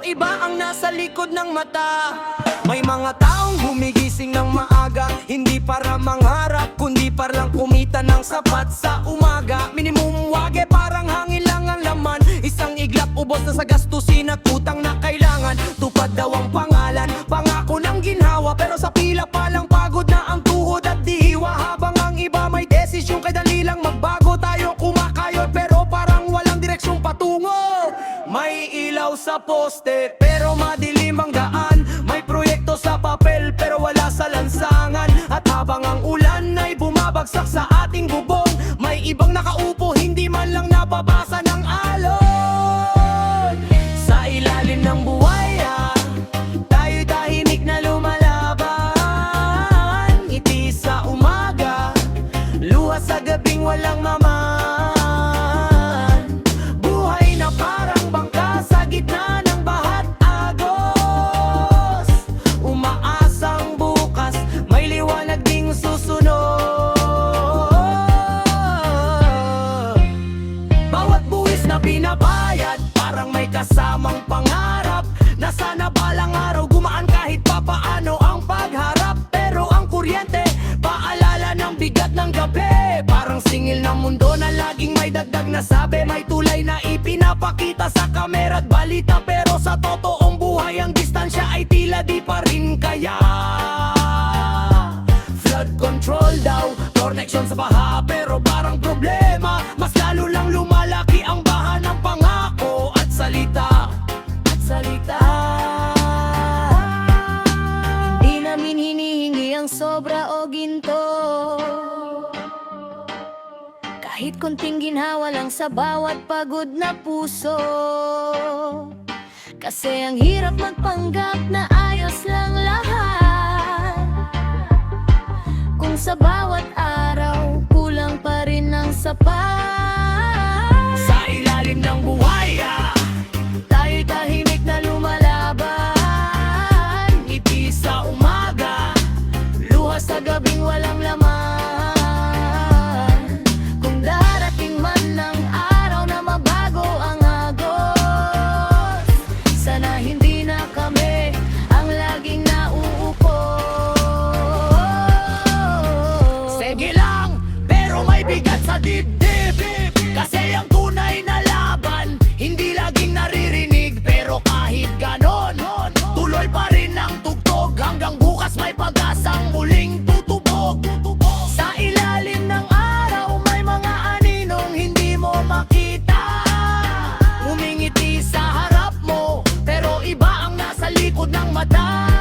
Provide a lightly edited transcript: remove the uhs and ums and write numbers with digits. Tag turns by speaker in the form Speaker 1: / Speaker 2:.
Speaker 1: iba ang nasa likod ng mata. May mga taong humigising ng maaga, hindi para mangarap, kundi para lang kumita ng sapat sa umaga. Minimum wage, parang hangin lang ang laman. Isang iglap, ubos na sa gastusin at utang na kailangan. Tupad daw ang pangalan, pangako ng ginhawa, pero sa pila pa lang pagod na ang tuhod at dihiwa. Habang ang iba may desisyon, kay dali lang magbago. Tayo kumakayod pero parang walang direksyong patungo. May ilaw sa poste pero madilim ang daan. May proyekto sa papel pero wala sa lansangan. At habang ang ulan ay bumabagsak sa ating bubong, may ibang nakaupo, hindi man lang nababasa ng alon. Sa ilalim ng buwaya, tayo'y tahimik na lumalaban. Ngiti sa umaga, luha sa gabing walang mama. Binabayad, parang may kasamang pangarap na sana balang araw gumaan kahit papaano ang pagharap. Pero ang kuryente, paalala ng bigat ng gabi. Parang singil ng mundo na laging may dagdag na sabi. May tulay na ipinapakita sa kamera at balita, pero sa totoong buhay ang distansya ay tila di pa rin kaya. Flood control daw, protection sa baha, pero parang problema mas lalo lang lumalaki ang baha ng pangako at salita.
Speaker 2: Hindi namin hinihingi ang sobra o ginto, kahit konting ginhawa lang sa bawat pagod na puso. Kasi ang hirap magpanggap na ayos lang lahat, kung sa bawat araw kulang pa rin ang sapat.
Speaker 1: Sa ilalim ng buhaya,
Speaker 2: tayo'y tahimik na lumalaban.
Speaker 1: ngiti sa umaga,
Speaker 2: Luha sa gabing walang laman. Kung darating man ng araw na mabago ang agos, sana hindi na kami ang laging nauupo.
Speaker 1: sige lang, pero may bigat sa dibdib. Kasi ang tunay na laban, hindi laging naririnig. Pero kahit ganon, tuloy pa rin ang tugtog. Hanggang bukas may pag-asang muling tutubog. Sa ilalim ng araw, may mga aninong hindi mo makita. Umingiti sa harap mo, pero iba ang nasa likod ng mata.